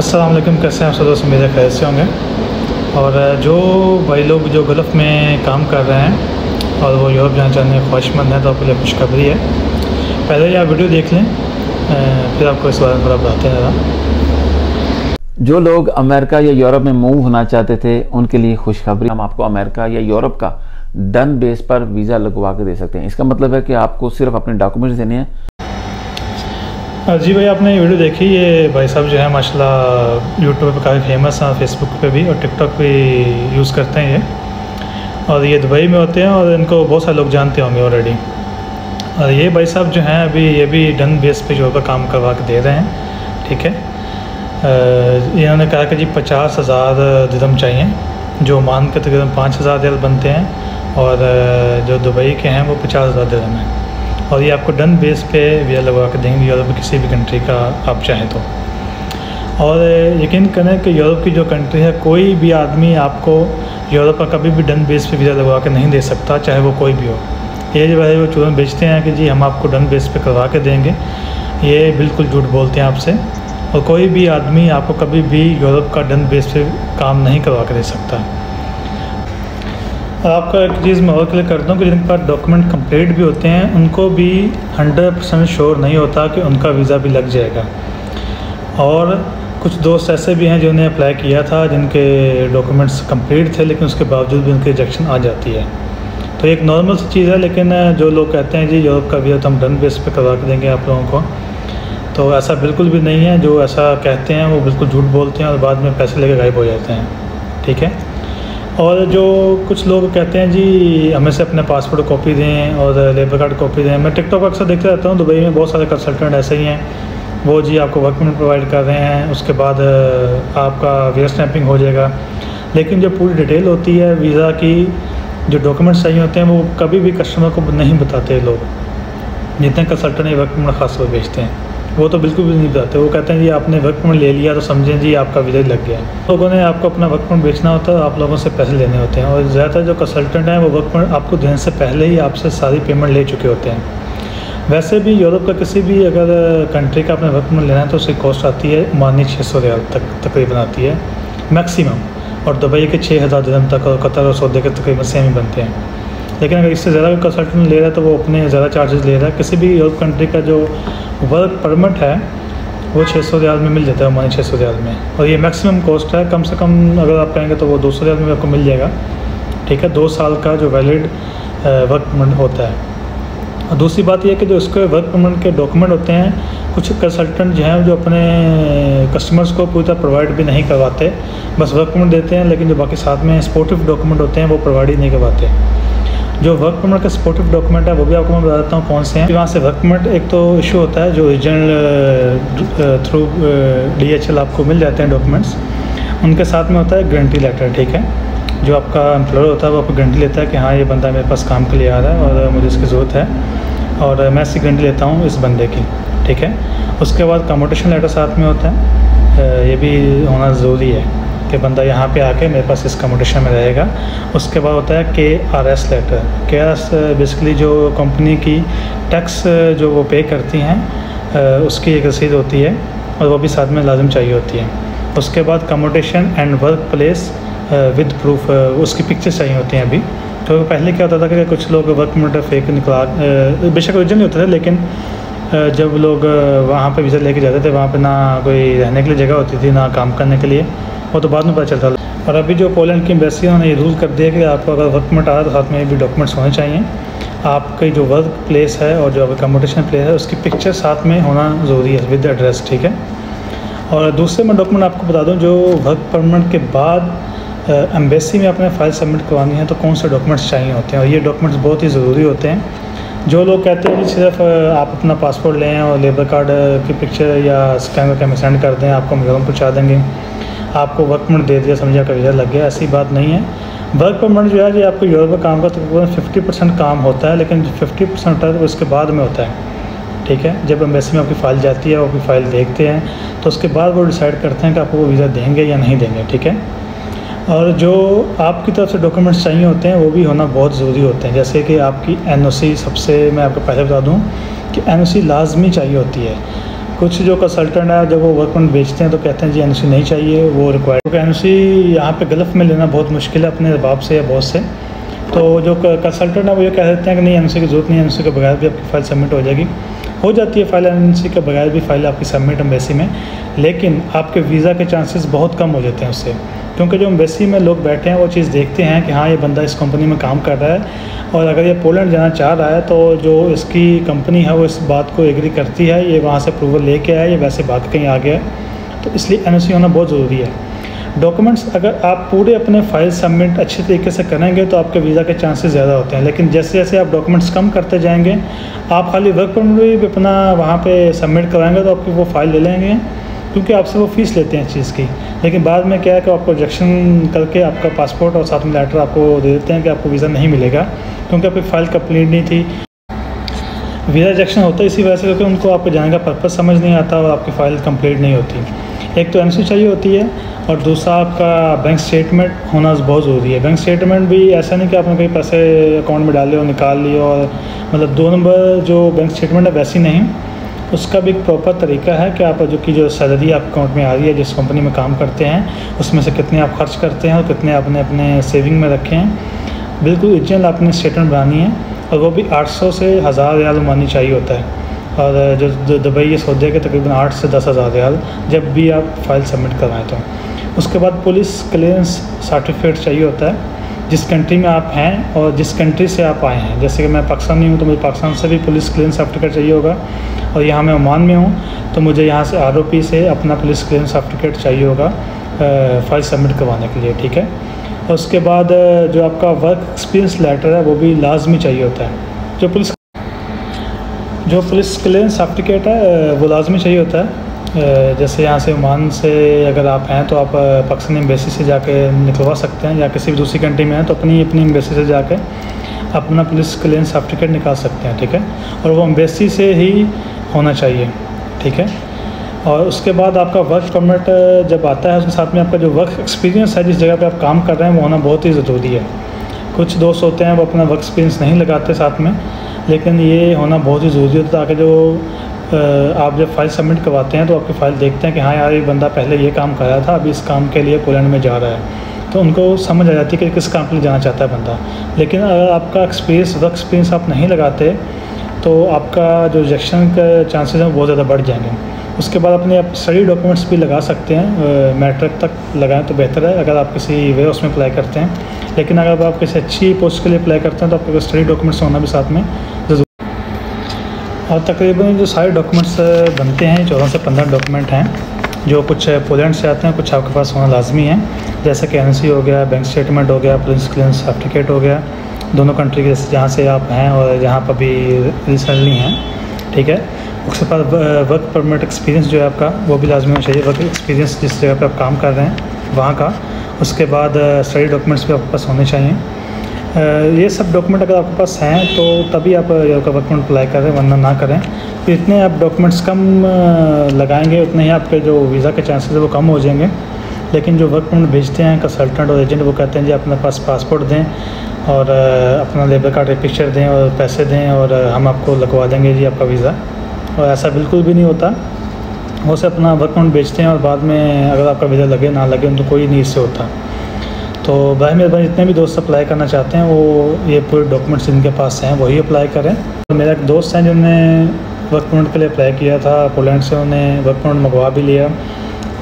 अस्सलाम वालेकुम, कैसे हैं आप सब दोस्त? मेरे खैर से होंगे। और जो भाई लोग जो गल्फ़ में काम कर रहे हैं और वो यूरोप जाना चाहते हैं, ख्वाहिशमंद हैं, तो आपके लिए खुशखबरी है। पहले आप वीडियो देख लें, फिर आपको इस बारे में थोड़ा बताते हैं ज़रा। जो लोग अमेरिका या यूरोप में मूव होना चाहते थे उनके लिए खुशखबरी, हम आपको अमेरिका या यूरोप का डन बेस पर वीज़ा लगवा के दे सकते हैं। इसका मतलब है कि आपको सिर्फ अपने डॉक्यूमेंट्स देने हैं। जी भाई, आपने ये वीडियो देखी। ये भाई साहब जो है माशाल्लाह यूट्यूब पे काफ़ी फेमस हैं, फेसबुक पे भी और टिकटॉक पे यूज़ करते हैं ये। और ये दुबई में होते हैं और इनको बहुत सारे लोग जानते होंगे ऑलरेडी। और ये भाई साहब जो हैं अभी ये भी डन बेस पे जो है काम करवा के दे रहे हैं, ठीक है। इन्होंने कहा कि जी 50,000 दिरहम चाहिए, जो मान के तकरीबन 5,000 रियाल बनते हैं, और जो दुबई के हैं वो 50,000 दिरहम हैं। और ये आपको डन बेस पे वीज़ा लगवा के देंगे यूरोप किसी भी कंट्री का आप चाहें तो। और यकीन करें कि यूरोप की जो कंट्री है, कोई भी आदमी आपको यूरोप का कभी भी डन बेस पे वीज़ा लगवा के नहीं दे सकता, चाहे वो कोई भी हो। ये जो है वो चूरन बेचते हैं कि जी हम आपको डन बेस पे करवा के देंगे, ये बिल्कुल झूठ बोलते हैं आपसे। और कोई भी आदमी आपको कभी भी यूरोप का डन बेस पे काम नहीं करवा के दे सकता। और आपका एक चीज़ मैं और क्लियर करता हूँ कि जिनके पास डॉक्यूमेंट कंप्लीट भी होते हैं उनको भी 100% श्योर नहीं होता कि उनका वीज़ा भी लग जाएगा। और कुछ दोस्त ऐसे भी हैं जिन्होंने अप्लाई किया था, जिनके डॉक्यूमेंट्स कंप्लीट थे लेकिन उसके बावजूद भी उनकी रिजेक्शन आ जाती है। तो एक नॉर्मल सी चीज़ है। लेकिन जो लोग कहते हैं जी यूरोप का वीज़ा तो हम डन बेस पे करवा के देंगे आप लोगों को, तो ऐसा बिल्कुल भी नहीं है। जो ऐसा कहते हैं वो बिल्कुल झूठ बोलते हैं और बाद में पैसे लेकर गायब हो जाते हैं, ठीक है। और जो कुछ लोग कहते हैं जी हमें से अपने पासपोर्ट कॉपी दें और लेबर कार्ड कॉपी दें। मैं टिकटॉक अक्सर देखते रहता हूँ, दुबई में बहुत सारे कंसल्टेंट ऐसे ही हैं, वो जी आपको वर्क परमिट प्रोवाइड कर रहे हैं, उसके बाद आपका वीज़ा स्टैंपिंग हो जाएगा। लेकिन जो पूरी डिटेल होती है वीज़ा की, जो डॉक्यूमेंट्स चाहिए होते हैं, वो कभी भी कस्टमर को नहीं बताते लोग। जितने कंसल्टेंट वर्क परमिट खास तौर बेचते हैं वो तो बिल्कुल भी नहीं बताते। वो कहते हैं जी आपने वर्क परमिट ले लिया तो समझें जी आपका वीज़ा लग गया। लोगों ने आपको अपना वर्क परमिट बेचना होता है, आप लोगों से पैसे लेने होते हैं। और ज़्यादातर जो कंसल्टेंट हैं वो वर्क परमिट आपको देने से पहले ही आपसे सारी पेमेंट ले चुके होते हैं। वैसे भी यूरोप का किसी भी अगर कंट्री का अपना वर्क परमिट लेना है तो उसकी कॉस्ट आती है मानी 600 रियाल तक तकरीबन आती है मैक्सिमम, और दुबई के 6,000 दिरहम तक, और कतर और सऊदी के तकरीबन सेम ही बनते हैं। लेकिन अगर इससे ज़्यादा कंसल्टेंट ले रहा है तो वो अपने ज़्यादा चार्जेस ले रहा है। किसी भी यूरोप कंट्री का जो वर्क परमिट है वो 600 रियाल में मिल जाता है, मानी 600 रियाल में। और ये मैक्सिमम कॉस्ट है। कम से कम अगर आप कहेंगे तो वो 200 रियाल में आपको मिल जाएगा, ठीक है। 2 साल का जो वैलिड वर्क परमिट होता है। और दूसरी बात यह है कि जो उसके वर्क परमिट के डॉक्यूमेंट होते हैं, कुछ कंसल्टेंट जो हैं जो अपने कस्टमर्स को पूरी तरह प्रोवाइड भी नहीं करवाते, बस वर्क परमिट देते हैं, लेकिन जो बाकी साथ में सपोर्टिव डॉक्यूमेंट होते हैं वो प्रोवाइड ही नहीं करवाते। जो वर्क परमिट का सपोर्टिव डॉक्यूमेंट है वो भी आपको मैं बता देता हूँ कौन से हैं। वहाँ से वर्क परमिट एक तो इशू होता है, जो ओरिजिनल थ्रू DHL आपको मिल जाते हैं डॉक्यूमेंट्स, उनके साथ में होता है गारंटी लेटर, ठीक है। जो आपका एम्प्लॉयर होता है वो आपको गारंटी लेता है कि हाँ ये बंदा मेरे पास काम के लिए आ रहा है और मुझे इसकी ज़रूरत है और मैं इसकी गारंटी लेता हूँ इस बंदे की, ठीक है। उसके बाद कम्यूटेशन लेटर साथ में होता है, ये भी होना ज़रूरी है कि बंदा यहाँ पे आके मेरे पास इस कम्यूटेशन में रहेगा। उसके बाद होता है KRS लेटर। KRS बेसिकली जो कंपनी की टैक्स जो वो पे करती हैं उसकी एक रसीद होती है और वो भी साथ में लाजम चाहिए होती है। उसके बाद commutation and work place with proof, उसकी पिक्चर्स चाहिए होती हैं अभी। तो पहले क्या होता था कि कुछ लोग वर्क परमिट फेक निकला, बेशक ओरिजिनल नहीं होता था, लेकिन जब लोग वहाँ पे वीज़ा लेके जाते थे वहाँ पे ना कोई रहने के लिए जगह होती थी ना काम करने के लिए, वो तो बाद में पता चलता था। और अभी जो पोलैंड की एम्बेसी उन्होंने ये रूल कर दिया कि आपको अगर वर्क परमिट आ रहा है तो साथ में भी डॉक्यूमेंट्स होने चाहिए। आपकी जो वर्क प्लेस है और जो आपका कम्यूटेशन प्लेस है उसकी पिक्चर साथ में होना ज़रूरी है विद एड्रेस, ठीक है। और दूसरे मैं डॉक्यूमेंट आपको बता दूँ, जो वर्क परमिट के बाद एम्बेसी में अपने फ़ाइल सबमिट करवानी है तो कौन से डॉक्यूमेंट्स चाहिए होते हैं, और ये डॉक्यूमेंट्स बहुत ही ज़रूरी होते हैं। जो लोग कहते हैं कि सिर्फ आप अपना पासपोर्ट लें और लेबर कार्ड की पिक्चर या स्कैन करके हमें सेंड कर दें, आपको हम घर पहुँचा देंगे, आपको वर्क परमिट दे दिया, समझिए आपका वीज़ा लग गया, ऐसी बात नहीं है। वर्क परमिट जो है जी आपको यूरोप में काम का तकरीबन 50% काम होता है, लेकिन 50% होता है तो उसके बाद में होता है, ठीक है। जब एम्बेसी में आपकी फ़ाइल जाती है, वो आपकी फ़ाइल देखते हैं तो उसके बाद वो डिसाइड करते हैं कि आपको वो वीज़ा देंगे या नहीं देंगे, ठीक है। और जो आपकी तरफ से डॉक्यूमेंट्स चाहिए होते हैं वो भी होना बहुत ज़रूरी होते हैं। जैसे कि आपकी NOC, सबसे मैं आपको पहले बता दूं कि NOC लाजमी चाहिए होती है। कुछ जो कंसल्टेंट है जब वो वर्क परमिट बेचते हैं तो कहते हैं जी एनओसी नहीं चाहिए, वो रिक्वायर्ड, क्योंकि एनओसी यहाँ पे गल्फ़ में लेना बहुत मुश्किल है अपने बाप से या बॉस से। तो जो कंसल्टेंट है वो ये कह देते हैं कि नहीं एनओसी की ज़रूरत नहीं है, एनओसी के बगैर भी आपकी फ़ाइल सबमिट हो जाएगी। हो जाती है फ़ाइल एनओसी के बगैर भी फ़ाइल आपकी सबमिट एम्बेसी में, लेकिन आपके वीज़ा के चांसेस बहुत कम हो जाते हैं उससे, क्योंकि जो एम्बेसी में लोग बैठे हैं वो चीज़ देखते हैं कि हाँ ये बंदा इस कंपनी में काम कर रहा है, और अगर ये पोलैंड जाना चाह रहा है तो जो इसकी कंपनी है वो इस बात को एग्री करती है, ये वहाँ से अप्रूवल लेके आया, ये वैसे भाग कहीं आ गया, तो इसलिए एनओसी होना बहुत ज़रूरी है। डॉक्यूमेंट्स अगर आप पूरे अपने फाइल सबमिट अच्छे तरीके से करेंगे तो आपके वीज़ा के चांसेस ज़्यादा होते हैं, लेकिन जैसे जैसे आप डॉक्यूमेंट्स कम करते जाएंगे, आप खाली वर्क परमिट भी अपना वहाँ पे सबमिट कराएंगे तो आपकी वो फ़ाइल ले लेंगे, क्योंकि आपसे वो फ़ीस लेते हैं इस चीज़ की। लेकिन बाद में क्या है कि आपको रिजेक्शन करके आपका पासपोर्ट और साथ में लेटर आपको दे देते हैं कि आपको वीज़ा नहीं मिलेगा, क्योंकि आपकी फ़ाइल कंप्लीट नहीं थी। वीज़ा रिजेक्शन होता है इसी वजह से क्योंकि उनको आपको जाने का पर्पज़ समझ नहीं आता और आपकी फ़ाइल कंप्लीट नहीं होती। एक तो एनओसी चाहिए होती है, और दूसरा आपका बैंक स्टेटमेंट होना बहुत ज़रूरी है। बैंक स्टेटमेंट भी ऐसा नहीं कि आपने कहीं पैसे अकाउंट में डाले और निकाल लिए, और मतलब 2 नंबर जो बैंक स्टेटमेंट है वैसी नहीं, उसका भी एक प्रॉपर तरीका है कि आप जो सैलरी आप अकाउंट में आ रही है, जिस कंपनी में काम करते हैं, उसमें से कितने आप खर्च करते हैं और कितने आपने अपने सेविंग में रखे हैं, बिल्कुल ओरिजिनल आपने स्टेटमेंट बनानी है, और वो भी 800 से 1000 रियाल मानी चाहिए होता है। और जो दुबई ये सौदे के तकरीबन 8 से 10,000 रियाल जब भी आप फाइल सबमिट करवाएं तो। उसके बाद पुलिस क्लियरेंस सर्टिफिकेट चाहिए होता है जिस कंट्री में आप हैं और जिस कंट्री से आप आए हैं। जैसे कि मैं पाकिस्तानी हूँ तो मुझे पाकिस्तान से भी पुलिस क्लियरेंस सर्टिफिकेट चाहिए होगा, और यहाँ मैं ओमान में हूँ तो मुझे यहाँ से आरओपी से अपना पुलिस क्लियरेंस सर्टिफिकेट चाहिए होगा फाइल सबमिट करवाने के लिए, ठीक है। और उसके बाद जो आपका वर्क एक्सपीरियंस लेटर है वो भी लाजमी चाहिए होता है। जो पुलिस क्लियरेंस सर्टिफिकेट है वो लाजमी चाहिए होता है। जैसे यहाँ से ओमान से अगर आप हैं तो आप पाकिस्तानी एम्बेसी से जाके निकलवा सकते हैं, या किसी भी दूसरी कंट्री में हैं तो अपनी एम्बेसी से जाके अपना पुलिस क्लियरेंस सर्टिफिकेट निकाल सकते हैं, ठीक है। और वो एम्बेसी से ही होना चाहिए, ठीक है। और उसके बाद आपका वर्क परमिट जब आता है उसके साथ में आपका जो वर्क एक्सपीरियंस है, जिस जगह पे आप काम कर रहे हैं, वो होना बहुत ही ज़रूरी है। कुछ दोस्त होते हैं वो अपना वर्क एक्सपीरियंस नहीं लगाते साथ में, लेकिन ये होना बहुत ही ज़रूरी होता है ताकि जो आप जब फाइल सबमिट करवाते हैं तो आपकी फ़ाइल देखते हैं कि हाँ यार ये बंदा पहले ये काम कर रहा था, अभी इस काम के लिए पोलैंड में जा रहा है, तो उनको समझ आ जाती है कि किस काम के लिए जाना चाहता है बंदा। लेकिन अगर आपका वर्क एक्सपीरियंस आप नहीं लगाते तो आपका जो रिजेक्शन का चांसेस हैं बहुत ज़्यादा बढ़ जाएंगे। उसके बाद अपने आप स्टडी डॉक्यूमेंट्स भी लगा सकते हैं, मैट्रिक तक लगाएं तो बेहतर है अगर आप किसी वेयर हाउस में अप्लाई करते हैं। लेकिन अगर आप किसी अच्छी पोस्ट के लिए अप्लाई करते हैं तो आपके स्टडी डॉक्यूमेंट्स होना भी साथ में ज़रूरी। और तकरीबन जो सारे डॉक्यूमेंट्स बनते हैं 14 से 15 डॉक्यूमेंट हैं, जो कुछ पोलैंड से आते हैं, कुछ आपके पास होना लाजमी है। जैसे कि एनओसी हो गया, बैंक स्टेटमेंट हो गया, पुलिस क्लियरेंस सर्टिफिकेट हो गया, दोनों कंट्री के जहाँ से आप हैं और जहाँ पर भी रिसेंटली हैं, ठीक है। उसके बाद वर्क परमिट एक्सपीरियंस जो है आपका वो भी लाजमी होना चाहिए, वर्क एक्सपीरियंस जिस जगह पे आप काम कर रहे हैं वहाँ का। उसके बाद स्टडी डॉक्यूमेंट्स भी आपके पास होने चाहिए। ये सब डॉक्यूमेंट अगर आपके पास हैं तो तभी आप वर्क परमिट अप्लाई करें, वरना ना करें। तो इतने आप डॉक्यूमेंट्स कम लगाएंगे उतने ही आपके जो वीज़ा के चांसेस है वो कम हो जाएंगे। लेकिन जो वर्क परमिट भेजते हैं कंसल्टेंट और एजेंट, वो कहते हैं जी अपने पास पासपोर्ट दें और अपना लेबर कार्ड एक पिक्चर दें और पैसे दें और हम आपको लगवा देंगे जी आपका वीज़ा। और ऐसा बिल्कुल भी नहीं होता। वो से अपना वर्क परमिट बेचते हैं और बाद में अगर आपका वीज़ा लगे ना लगे उनको कोई नहीं इससे होता। तो भाई मेरे भाई जितने भी दोस्त अप्लाई करना चाहते हैं वो ये पूरे डॉक्यूमेंट्स जिनके पास हैं वही अप्लाई करें। तो मेरा एक दोस्त हैं जिन्होंने वर्क परमिट के लिए अप्लाई किया था पोलैंड से, उन्हें वर्क परमिट मंगवा भी लिया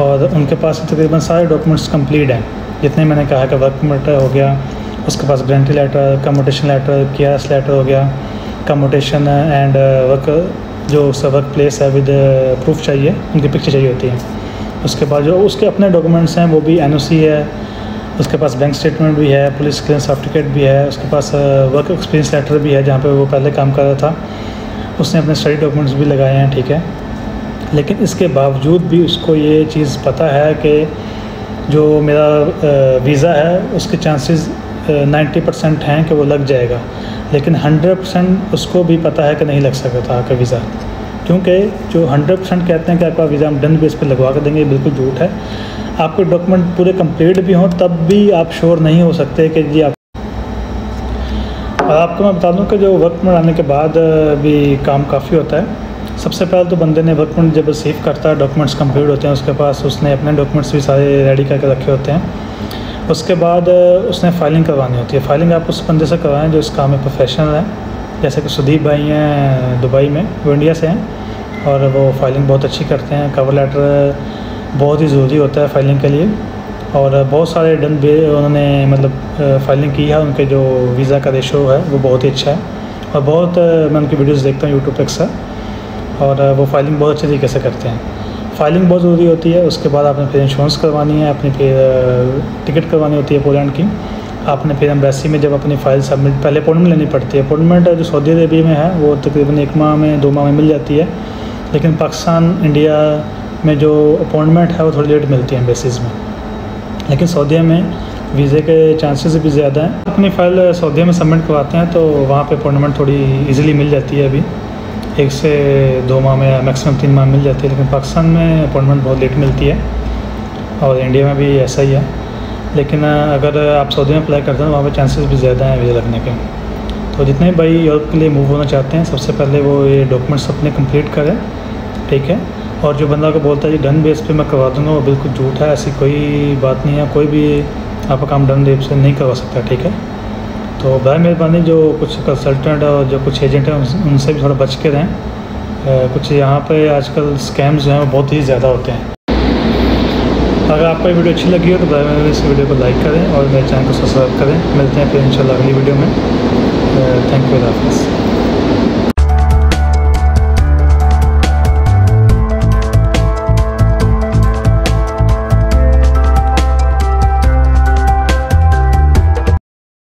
और उनके पास तकरीबन सारे डॉक्यूमेंट्स कंप्लीट हैं जितने मैंने कहा कि वर्क परमिट हो गया, उसके पास guarantee letter, commutation letter, KS letter हो गया, कम्यूटेशन एंड वर्क जो उसका वर्क प्लेस है विद प्रूफ चाहिए, उनकी पिक्चर चाहिए होती है। उसके बाद जो उसके अपने डॉक्यूमेंट्स हैं वो भी एनओसी है, उसके पास बैंक स्टेटमेंट भी है, पुलिस क्लियरेंस सर्टिफिकेट भी है, उसके पास वर्क एक्सपीरियंस लेटर भी है जहाँ पे वो पहले काम कर रहा था, उसने अपने स्टडी डॉक्यूमेंट्स भी लगाए हैं, ठीक है। लेकिन इसके बावजूद भी उसको ये चीज़ पता है कि जो मेरा वीज़ा है उसके चांसेस 90% हैं कि वो लग जाएगा, लेकिन 100% उसको भी पता है कि नहीं लग सकता आपका वीज़ा, क्योंकि जो 100% कहते हैं कि आपका वीज़ा हम डन बेस पे लगवा कर देंगे, बिल्कुल झूठ है। आपके डॉक्यूमेंट पूरे कंप्लीट भी हों तब भी आप श्योर नहीं हो सकते कि जी आप। और आपको मैं बता दूं कि जो वर्क में आने के बाद भी काम काफ़ी होता है, सबसे पहले तो बंदे ने वर्क परमिट जब रिसीव करता है, डॉक्यूमेंट्स कंप्लीट होते हैं उसके पास, उसने अपने डॉक्यूमेंट्स भी सारे रेडी करके रखे होते हैं। उसके बाद उसने फ़ाइलिंग करवानी होती है। फ़ाइलिंग आप उस बंदे से करवाएं जो इस काम में प्रोफेशनल है। जैसे कि सुदीप भाई हैं दुबई में, वो इंडिया से हैं और वो फ़ाइलिंग बहुत अच्छी करते हैं। कवर लेटर बहुत ही ज़रूरी होता है फ़ाइलिंग के लिए, और बहुत सारे उन्होंने मतलब फ़ाइलिंग की है। उनके जो वीज़ा का रेशो है वो बहुत ही अच्छा है, और बहुत मैं उनकी वीडियोस देखता हूँ यूट्यूब पे अक्सर, और वो फ़ाइलिंग बहुत अच्छे तरीके से करते हैं। फ़ाइलिंग बहुत ज़रूरी होती है। उसके बाद आपने फिर इंश्योरेंस करवानी है, अपनी फिर टिकट करवानी होती है पोलैंड की। आपने फिर एम्बेसी में जब अपनी फ़ाइल सबमिट, पहले अपॉइंटमेंट लेनी पड़ती है। अपॉइंटमेंट जो सऊदी अरेबिया में है वो तकरीबन 1 माह में 2 माह में मिल जाती है, लेकिन पाकिस्तान इंडिया में जो अपॉइंटमेंट है वो थोड़ी लेट मिलती है एम्बेसीज़ में। लेकिन सऊदीया में वीज़े के चांसेस भी ज़्यादा हैं। अपनी फ़ाइल सऊदीया में सबमिट करवाते हैं तो वहाँ पे अपॉइंटमेंट थोड़ी इजीली मिल जाती है। अभी 1 से 2 माह में, मैक्सिमम 3 माह मिल जाती है, लेकिन पाकिस्तान में अपॉइंटमेंट बहुत लेट मिलती है, और इंडिया में भी ऐसा ही है। लेकिन अगर आप सऊदी में अप्लाई करते हैं तो वहाँ पे चांसेस भी ज़्यादा हैं वीज़ा लगने के। तो जितने भाई यूरोप के लिए मूव होना चाहते हैं, सबसे पहले वो ये डॉक्यूमेंट्स अपने कंप्लीट करें, ठीक है। और जो बंदा को बोलता है कि डन बेस पे मैं करवा दूँगा, वो बिल्कुल झूठ है। ऐसी कोई बात नहीं है, कोई भी आपका काम डन बेस पे नहीं करवा सकता, ठीक है। तो बड़ी मेहरबानी जो कुछ कंसल्टेंट और जो कुछ एजेंट हैं उनसे भी थोड़ा बच के रहें। कुछ यहाँ पे आजकल स्कैम्स जो हैं वो बहुत ही ज़्यादा होते हैं। अगर आपको ये वीडियो अच्छी लगी हो तो बड़ी मेहरबानी इस वीडियो को लाइक करें और मेरे चैनल को सब्सक्राइब करें। मिलते हैं फिर इंशाल्लाह अगली वीडियो में। थैंक यू, अल्लाह हाफ़िज़।